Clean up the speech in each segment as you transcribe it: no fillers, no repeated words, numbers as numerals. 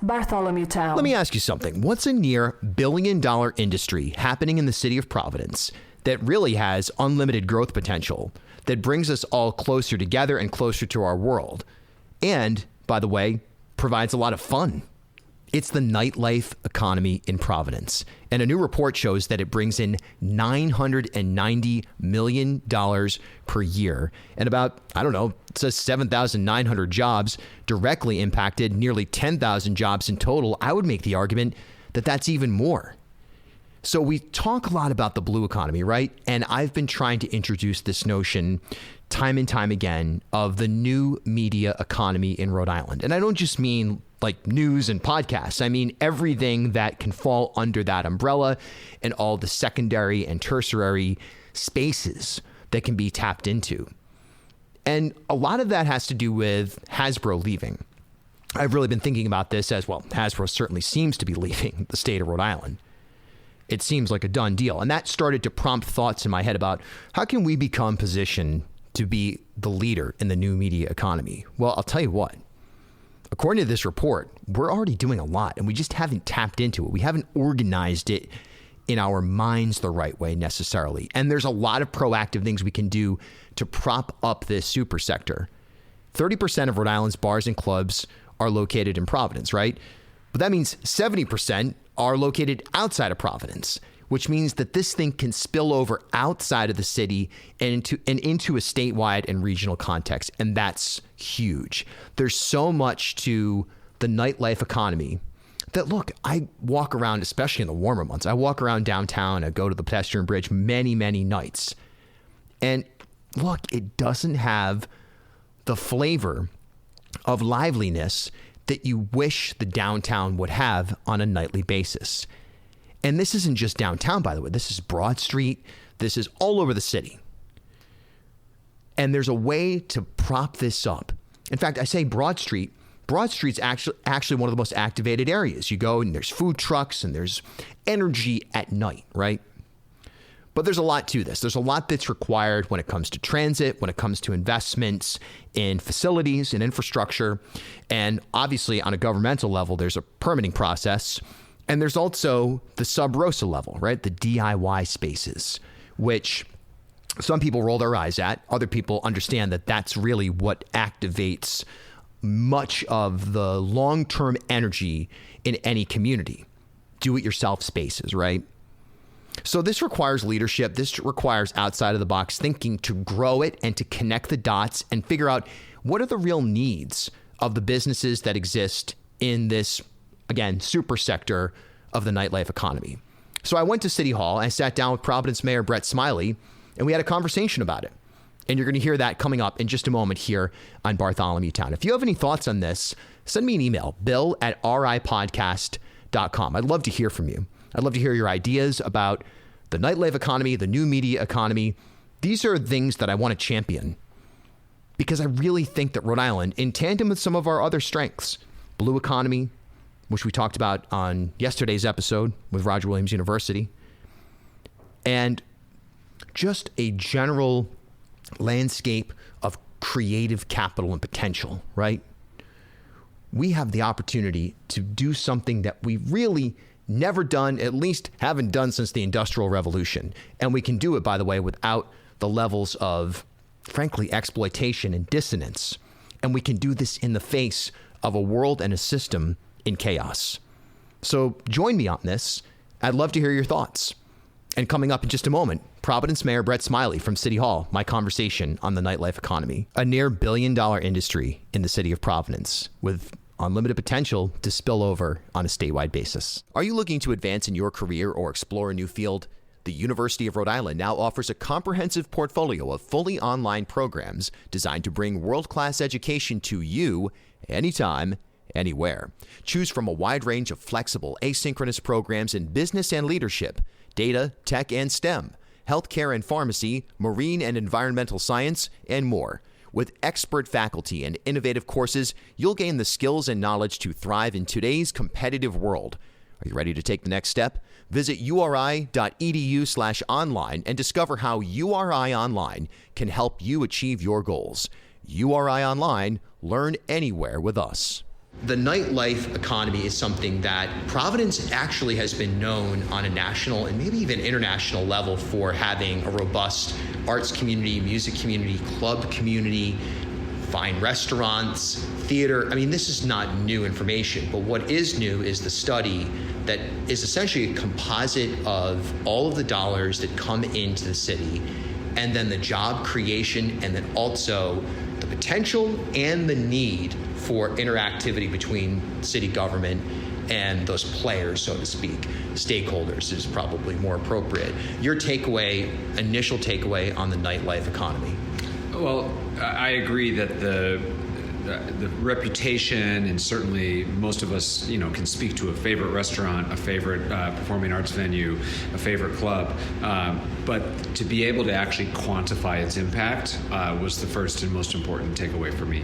Bartholomew Town. Let me ask you something. What's a near billion-dollar industry happening in the city of Providence that really has unlimited growth potential, that brings us all closer together and closer to our world, and, by the way, provides a lot of fun? It's the nightlife economy in Providence. And a new report shows that it brings in $990 million per year. And about, it says 7,900 jobs directly impacted, nearly 10,000 jobs in total. I would make the argument that that's even more. So we talk a lot about the blue economy, right? And I've been trying to introduce this notion time and time again of the new media economy in Rhode Island. And I don't just mean like news and podcasts. I mean everything that can fall under that umbrella and all the secondary and tertiary spaces that can be tapped into. And a lot of that has to do with Hasbro leaving. I've really been thinking about this as, well, Hasbro certainly seems to be leaving the state of Rhode Island. It seems like a done deal. And that started to prompt thoughts in my head about how can we become positioned to be the leader in the new media economy? Well, I'll tell you what. According to this report, we're already doing a lot, and we just haven't tapped into it. We haven't organized it in our minds the right way necessarily. And there's a lot of proactive things we can do to prop up this super sector. 30% of Rhode Island's bars and clubs are located in Providence, right? But that means 70% are located outside of Providence, which means that this thing can spill over outside of the city and into a statewide and regional context. And that's huge. There's so much to the nightlife economy that, look, I walk around, especially in the warmer months, I walk around downtown, I go to the pedestrian bridge many, many nights. And look, it doesn't have the flavor of liveliness that you wish the downtown would have on a nightly basis. And this isn't just downtown, by the way. This is Broad Street. This is all over the city. And there's a way to prop this up. In fact, I say Broad Street. Broad Street's actually one of the most activated areas. You go and there's food trucks and there's energy at night, right? But there's a lot to this. There's a lot that's required when it comes to transit, when it comes to investments in facilities and infrastructure. And obviously on a governmental level, there's a permitting process. And there's also the sub rosa level, right? The DIY spaces, which some people roll their eyes at. Other people understand that that's really what activates much of the long-term energy in any community. Do-it-yourself spaces, right? So this requires leadership. This requires outside-of-the-box thinking to grow it and to connect the dots and figure out what are the real needs of the businesses that exist in this, again, super sector of the nightlife economy. So I went to City Hall. I sat down with Providence Mayor Brett Smiley, and we had a conversation about it. And you're going to hear that coming up in just a moment here on Bartholomew Town. If you have any thoughts on this, send me an email, bill@ripodcast.com. I'd love to hear from you. I'd love to hear your ideas about the nightlife economy, the new media economy. These are things that I want to champion because I really think that Rhode Island, in tandem with some of our other strengths, blue economy, which we talked about on yesterday's episode with Roger Williams University, and just a general landscape of creative capital and potential, right? We have the opportunity to do something that we really never done, at least haven't done since the Industrial Revolution. And we can do it, by the way, without the levels of, frankly, exploitation and dissonance. And we can do this in the face of a world and a system in chaos. So join me on this. I'd love to hear your thoughts. And coming up in just a moment, Providence Mayor Brett Smiley from City Hall, my conversation on the nightlife economy. A near billion-dollar industry in the city of Providence with unlimited potential to spill over on a statewide basis. Are you looking to advance in your career or explore a new field? The University of Rhode Island now offers a comprehensive portfolio of fully online programs designed to bring world-class education to you anytime, anywhere. Choose from a wide range of flexible, asynchronous programs in business and leadership, data, tech and STEM, healthcare and pharmacy, marine and environmental science, and more. With expert faculty and innovative courses, you'll gain the skills and knowledge to thrive in today's competitive world. Are you ready to take the next step? Visit uri.edu/online and discover how URI Online can help you achieve your goals. URI Online, learn anywhere with us. The nightlife economy is something that Providence actually has been known on a national and maybe even international level for having a robust arts community, music community, club community, fine restaurants, theater. I mean, this is not new information, but what is new is the study that is essentially a composite of all of the dollars that come into the city, and then the job creation, and then also the potential and the need for interactivity between city government and those players, so to speak. Stakeholders is probably more appropriate. Your takeaway, initial takeaway on the nightlife economy? Well, I agree that the reputation, and certainly most of us, can speak to a favorite restaurant, a favorite performing arts venue, a favorite club. But to be able to actually quantify its impact was the first and most important takeaway for me.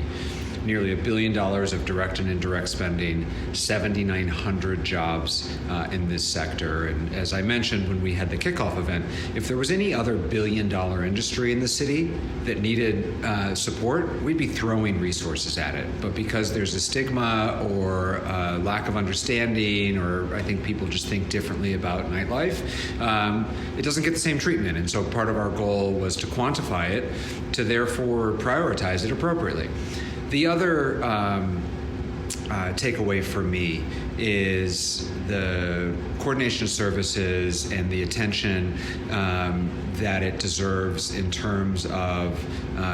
Nearly $1 billion of direct and indirect spending, 7,900 jobs in this sector. And as I mentioned when we had the kickoff event, if there was any other billion-dollar industry in the city that needed support, we'd be throwing resources at it. But because there's a stigma or a lack of understanding, or I think people just think differently about nightlife, it doesn't get the same treatment. And so part of our goal was to quantify it, to therefore prioritize it appropriately. The other takeaway for me is the coordination of services and the attention that it deserves in terms of,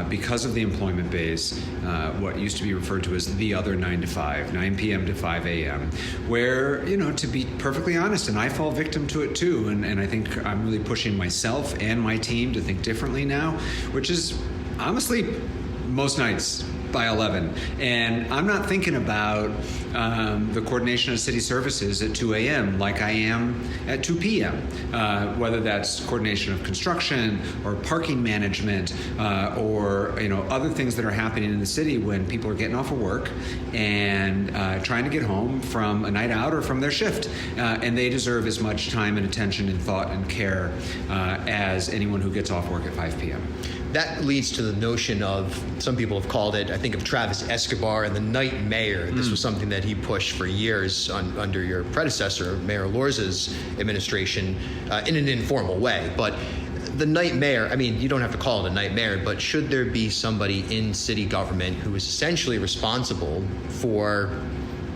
because of the employment base, what used to be referred to as the other 9 to 5, 9 p.m. to 5 a.m., where, to be perfectly honest, and I fall victim to it too, and I think I'm really pushing myself and my team to think differently now, which is, I'm asleep most nights by 11. And I'm not thinking about the coordination of city services at 2 a.m. like I am at 2 p.m., whether that's coordination of construction or parking management or other things that are happening in the city when people are getting off of work and trying to get home from a night out or from their shift. And they deserve as much time and attention and thought and care as anyone who gets off work at 5 p.m. That leads to the notion of, some people have called it, I think of Travis Escobar and the night mayor. This was something that he pushed for years under your predecessor, Mayor Lorza's administration, in an informal way. But the night mayor, I mean, you don't have to call it a night mayor, but should there be somebody in city government who is essentially responsible for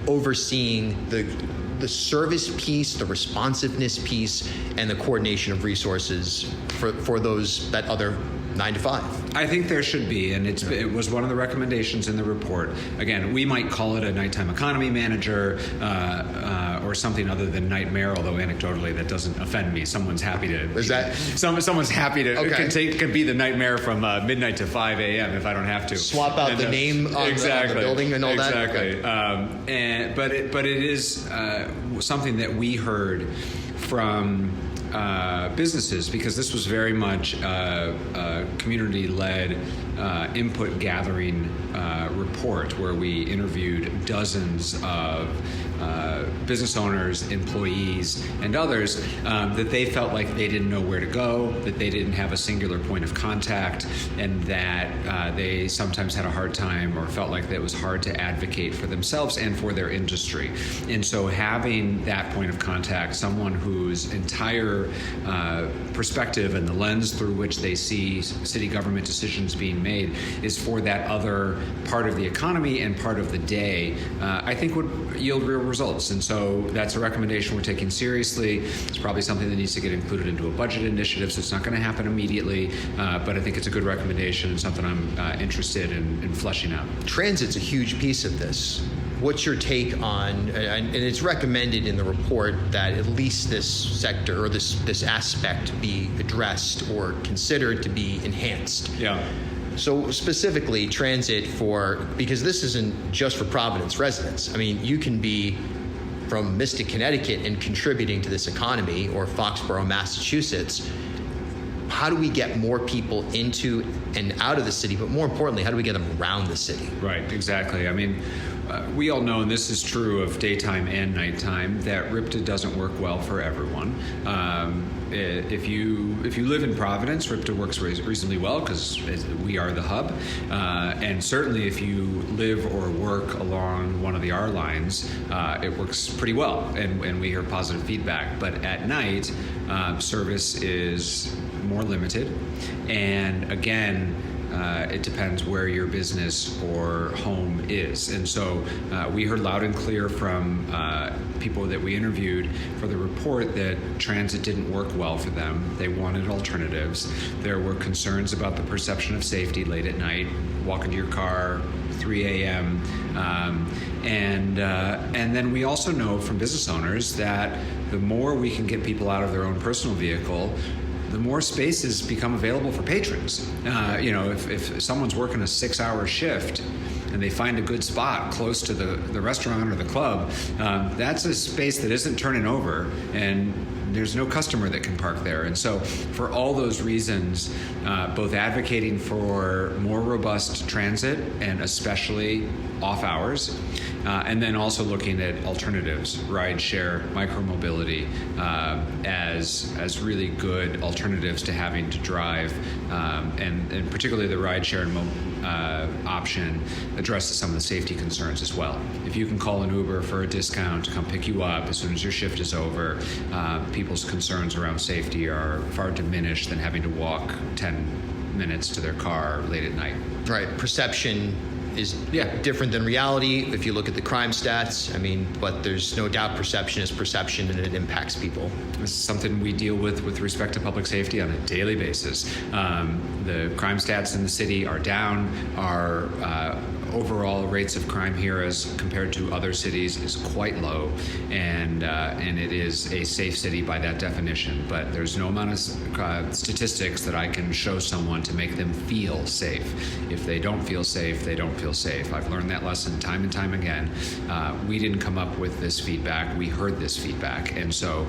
overseeing the service piece, the responsiveness piece, and the coordination of resources for that other 9 to 5? I think there should be, and it was one of the recommendations in the report. Again, we might call it a nighttime economy manager or something other than night mayor, although anecdotally that doesn't offend me. Someone's happy to. Is that? Someone's happy to can be the night mayor from midnight to 5 a.m. if I don't have to. Swap out the name on the building and all that? Exactly. But it is something that we heard from businesses, because this was very much a community-led input gathering report where we interviewed dozens of business owners, employees, and others that they felt like they didn't know where to go, that they didn't have a singular point of contact, and that they sometimes had a hard time or felt like it was hard to advocate for themselves and for their industry. And so having that point of contact, someone whose entire perspective and the lens through which they see city government decisions being made is for that other part of the economy and part of the day, I think would yield real results. And so that's a recommendation we're taking seriously. It's probably something that needs to get included into a budget initiative, so it's not going to happen immediately, but I think it's a good recommendation and something I'm interested in fleshing out. Transit's a huge piece of this. What's your take on, and it's recommended in the report that at least this sector or this aspect be addressed or considered to be enhanced. Yeah. So specifically transit because this isn't just for Providence residents. I mean, you can be from Mystic, Connecticut and contributing to this economy, or Foxborough, Massachusetts. How do we get more people into and out of the city, but more importantly, how do we get them around the city? Right, exactly. I mean, we all know, and this is true of daytime and nighttime, that RIPTA doesn't work well for everyone. If you live in Providence, RIPTA works reasonably well because we are the hub, and certainly if you live or work along one of the R lines, it works pretty well, and we hear positive feedback. But at night, service is more limited, and again, it depends where your business or home is. And so we heard loud and clear from people that we interviewed for the report that transit didn't work well for them. They wanted alternatives. There were concerns about the perception of safety late at night, walk into your car, 3 a.m. And then we also know from business owners that the more we can get people out of their own personal vehicle, the more spaces become available for patrons. If someone's working a 6-hour shift and they find a good spot close to the restaurant or the club, that's a space that isn't turning over, and there's no customer that can park there. And so for all those reasons, both advocating for more robust transit and especially off hours, and then also looking at alternatives, ride share, micromobility, as really good alternatives to having to drive, and particularly the ride share option addresses some of the safety concerns as well. If you can call an Uber for a discount to come pick you up as soon as your shift is over, people's concerns around safety are far diminished than having to walk 10 minutes to their car late at night. Right. Perception is different than reality. If you look at the crime stats, but there's no doubt perception is perception, and it impacts people. This is something we deal with respect to public safety on a daily basis. The crime stats in the city are down. Our overall rates of crime here as compared to other cities is quite low, and it is a safe city by that definition. But there's no amount of statistics that I can show someone to make them feel safe. If they don't feel safe, they don't feel safe. I've learned that lesson time and time again. We didn't come up with this feedback. We heard this feedback, and so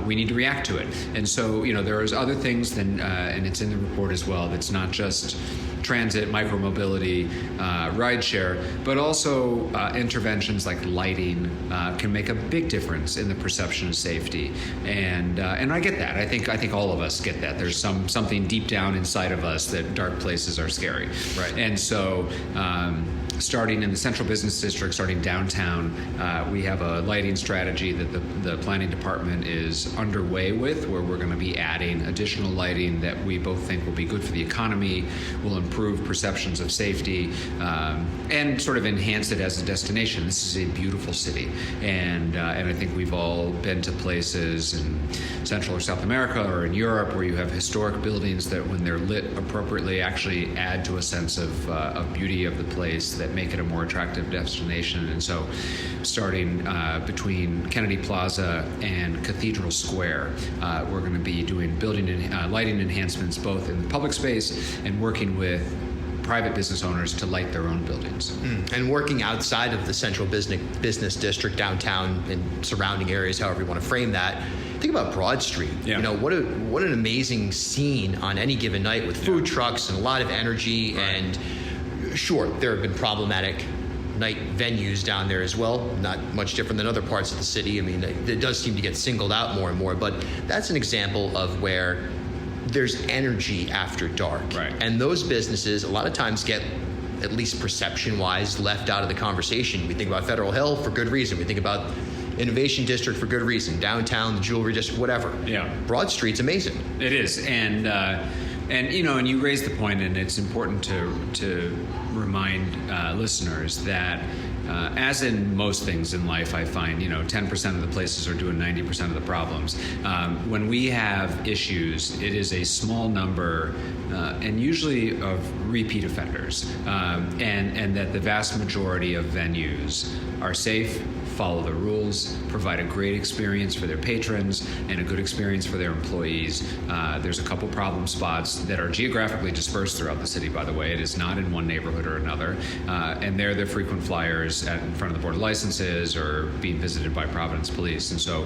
we need to react to it. And so, there's other things than, and it's in the report as well, that's not just transit, micromobility, rideshare, but also interventions like lighting can make a big difference in the perception of safety. And I get that. I think all of us get that. There's something deep down inside of us that dark places are scary. Right. And so starting in the central business district, starting downtown, we have a lighting strategy that the planning department is underway with, where we're going to be adding additional lighting that we both think will be good for the economy, will improve perceptions of safety, and sort of enhance it as a destination. This is a beautiful city, and I think we've all been to places in Central or South America or in Europe where you have historic buildings that, when they're lit appropriately, actually add to a sense of beauty of the place that make it a more attractive destination. And so starting between Kennedy Plaza and Cathedral Square, we're going to be doing building and lighting enhancements both in the public space and working with private business owners to light their own buildings. And working outside of the central business district, downtown, and surrounding areas, however you want to frame that. Think about Broad Street. Yeah. What an amazing scene on any given night with food trucks and a lot of energy. Right. And sure, there have been problematic night venues down there as well, not much different than other parts of the city. It does seem to get singled out more and more, but that's an example of where there's energy after dark. Right. And those businesses a lot of times get, at least perception-wise, left out of the conversation. We think about Federal Hill for good reason. We think about Innovation District for good reason. Downtown, the Jewelry District, whatever. Yeah. Broad Street's amazing. It is, and you raise the point, and it's important to remind listeners that as in most things in life, I find 10% of the places are doing 90% of the problems. When we have issues, it is a small number, and usually of repeat offenders, and that the vast majority of venues are safe, follow the rules, provide a great experience for their patrons, and a good experience for their employees. There's a couple problem spots that are geographically dispersed throughout the city, by the way. It is not in one neighborhood or another. And they're the frequent flyers in front of the Board of Licenses or being visited by Providence Police. And so,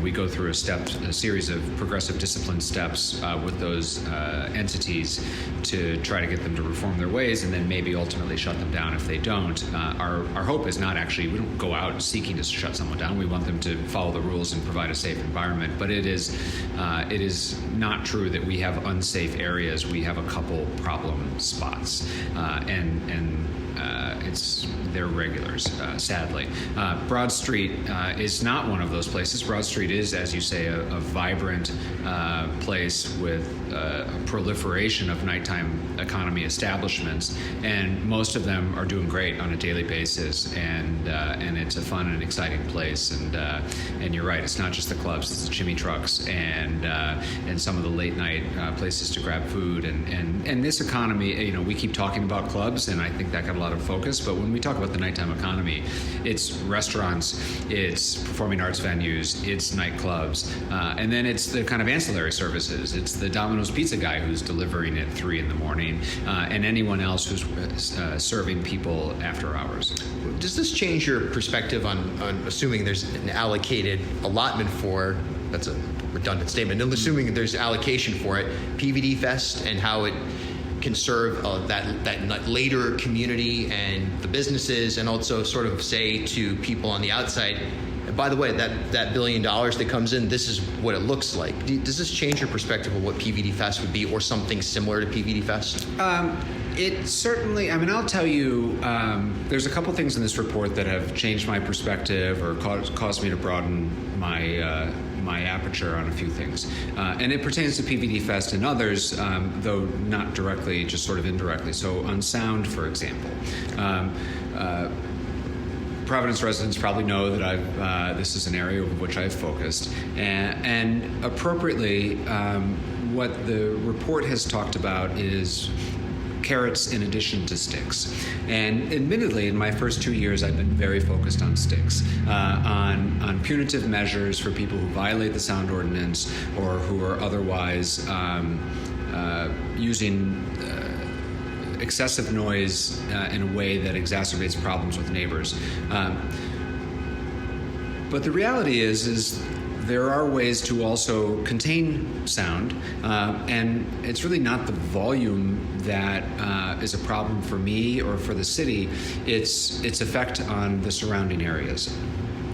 we go through a series of progressive discipline steps with those entities to try to get them to reform their ways, and then maybe ultimately shut them down if they don't. Our hope is not actually, we don't go out seeking to shut someone down. We want them to follow the rules and provide a safe environment. But it is not true that we have unsafe areas. We have a couple problem spots, and they're regulars, sadly. Broad Street is not one of those places. Broad Street is, as you say, a vibrant place with a proliferation of nighttime economy establishments, and most of them are doing great on a daily basis, and it's a fun and exciting place. And you're right, it's not just the clubs; it's the chimney trucks and some of the late night places to grab food. And this economy, we keep talking about clubs, and I think that got a lot of focus. But when we talk about the nighttime economy, it's restaurants, it's performing arts venues, it's nightclubs, and then it's the kind of ancillary services. It's the Domino's pizza guy who's delivering at 3 a.m, and anyone else who's serving people after hours. Does this change your perspective on assuming there's an allocated allotment for, that's a redundant statement, assuming there's allocation for it, PVD Fest, and how it can serve that later community and the businesses, and also sort of say to people on the outside, by the way, that $1 billion that comes in, this is what it looks like. Does this change your perspective of what PVD Fest would be, or something similar to PVD Fest? It certainly, I'll tell you, there's a couple things in this report that have changed my perspective or caused me to broaden my aperture on a few things. And it pertains to PVD Fest and others, though not directly, just sort of indirectly. So on sound, for example. Providence residents probably know that this is an area of which I've focused, and appropriately, what the report has talked about is carrots in addition to sticks. And admittedly, in my first 2 years, I've been very focused on sticks, on punitive measures for people who violate the sound ordinance or who are otherwise using excessive noise in a way that exacerbates problems with neighbors. But the reality is there are ways to also contain sound, and it's really not the volume that is a problem for me or for the city. It's effect on the surrounding areas.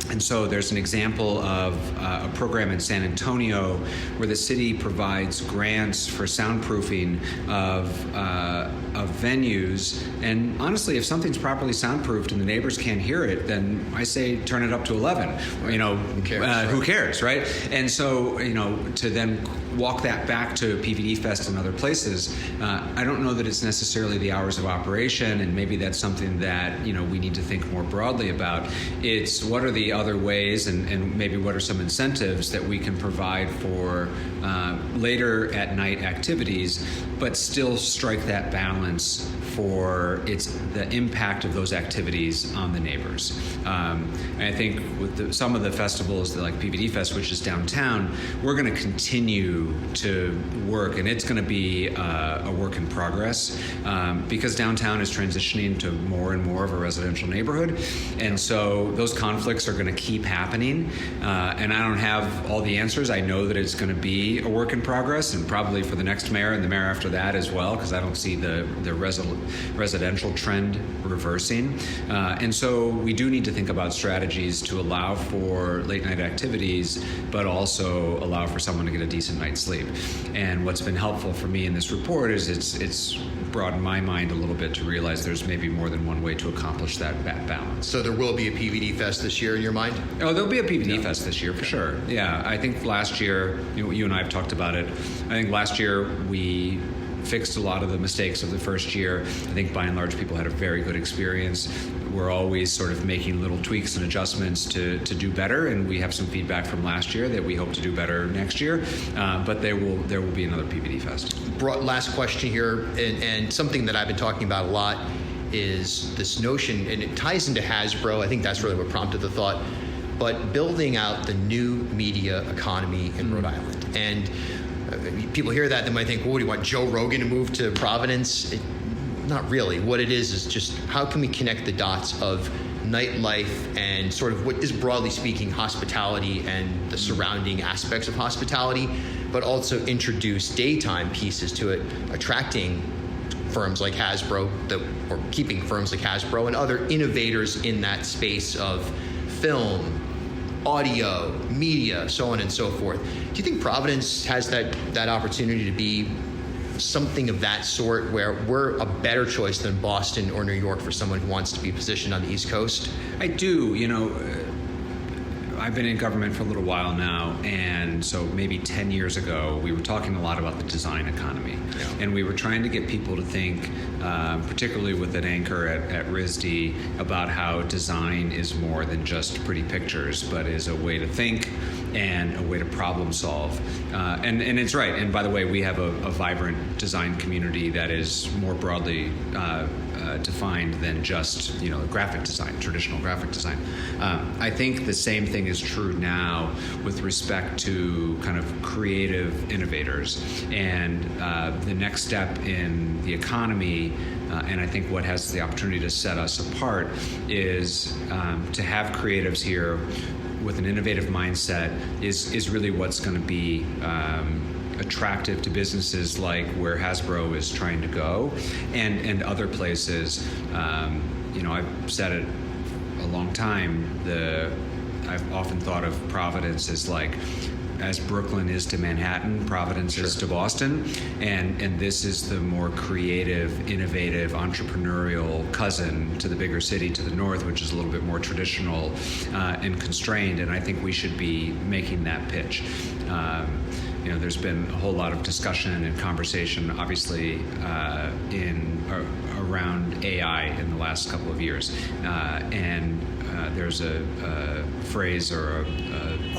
And so there's an example of a program in San Antonio where the city provides grants for soundproofing of venues. And honestly, if something's properly soundproofed and the neighbors can't hear it, then I say turn it up to 11. Who cares, right? And so, to then walk that back to PVD Fest and other places, I don't know that it's necessarily the hours of operation, and maybe that's something that we need to think more broadly about. It's what are the other ways, and maybe what are some incentives that we can provide for later at night activities, but still strike that balance for the impact of those activities on the neighbors. And I think with some of the festivals like PVD Fest, which is downtown, we're going to continue to work, and it's going to be a work in progress because downtown is transitioning to more and more of a residential neighborhood, and so those conflicts are going to keep happening, and I don't have all the answers. I know that it's going to be a work in progress, and probably for the next mayor and the mayor after that as well, because I don't see the residential trend reversing. And so we do need to think about strategies to allow for late night activities, but also allow for someone to get a decent night's sleep. And what's been helpful for me in this report is it's broadened my mind a little bit to realize there's maybe more than one way to accomplish that balance. So there will be a PVD Fest this year in your mind? Oh, there'll be a PVD Fest this year for sure. Yeah, I think last year, you and I have talked about it. I think last year we fixed a lot of the mistakes of the first year. I think by and large people had a very good experience. We're always sort of making little tweaks and adjustments to do better, and we have some feedback from last year that we hope to do better next year. But there will be another PVD Fest. Last question here, and something that I've been talking about a lot is this notion, and it ties into Hasbro. I think that's really what prompted the thought, but building out the new media economy in Rhode Island. And people hear that, they might think, well, what do you want, Joe Rogan to move to Providence? Not really. What it is just how can we connect the dots of nightlife and sort of what is, broadly speaking, hospitality and the surrounding aspects of hospitality, but also introduce daytime pieces to it, attracting firms like Hasbro, or keeping firms like Hasbro and other innovators in that space of film, audio, media, so on and so forth. Do you think Providence has that opportunity to be something of that sort, where we're a better choice than Boston or New York for someone who wants to be positioned on the East Coast? I do. I've been in government for a little while now, and so maybe 10 years ago, we were talking a lot about the design economy. Yeah. And we were trying to get people to think, particularly with an anchor at RISD, about how design is more than just pretty pictures, but is a way to think and a way to problem solve. And it's right. And by the way, we have a vibrant design community that is more broadly defined than just graphic design, traditional graphic design. I think the same thing is true now with respect to kind of creative innovators, and the next step in the economy, and I think what has the opportunity to set us apart is to have creatives here with an innovative mindset is really what's going to be attractive to businesses like where Hasbro is trying to go, and other places. I've said it a long time. I've often thought of Providence as like, as Brooklyn is to Manhattan, Providence is to Boston, and this is the more creative, innovative, entrepreneurial cousin to the bigger city to the north, which is a little bit more traditional and constrained. And I think we should be making that pitch. There's been a whole lot of discussion and conversation, obviously, around AI in the last couple of years, and there's a phrase or a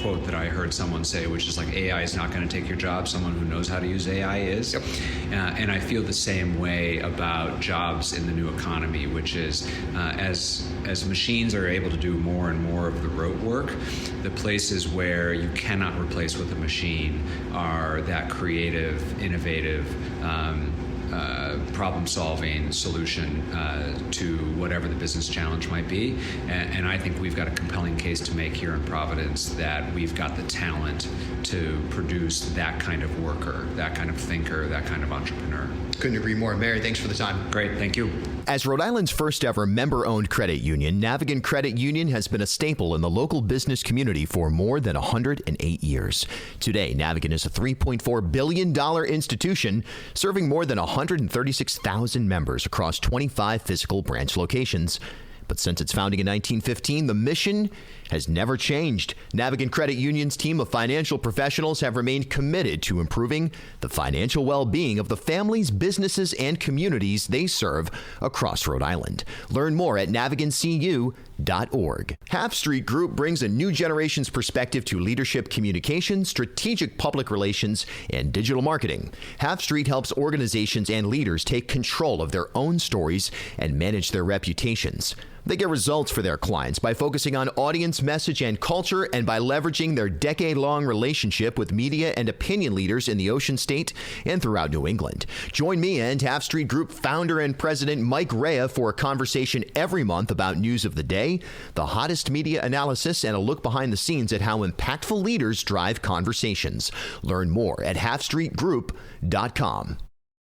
quote that I heard someone say, which is like, AI is not going to take your job. Someone who knows how to use AI is. Yep. And I feel the same way about jobs in the new economy, which is as machines are able to do more and more of the rote work, the places where you cannot replace with a machine are that creative, innovative, problem-solving solution to whatever the business challenge might be. And I think we've got a compelling case to make here in Providence that we've got the talent to produce that kind of worker, that kind of thinker, that kind of entrepreneur. Couldn't agree more. Mary, thanks for the time. Great, thank you. As Rhode Island's first ever member-owned credit union, Navigant Credit Union has been a staple in the local business community for more than 108 years. Today, Navigant is a $3.4 billion institution serving more than 136,000 members across 25 physical branch locations. But since its founding in 1915, the mission has never changed. Navigant Credit Union's team of financial professionals have remained committed to improving the financial well-being of the families, businesses, and communities they serve across Rhode Island. Learn more at navigantcu.org. Half Street Group brings a new generation's perspective to leadership communication, strategic public relations, and digital marketing. Half Street helps organizations and leaders take control of their own stories and manage their reputations. They get results for their clients by focusing on audience, message, and culture, and by leveraging their decade-long relationship with media and opinion leaders in the Ocean State and throughout New England. Join me and Half Street Group founder and president Mike Rea for a conversation every month about news of the day, the hottest media analysis, and a look behind the scenes at how impactful leaders drive conversations. Learn more at halfstreetgroup.com.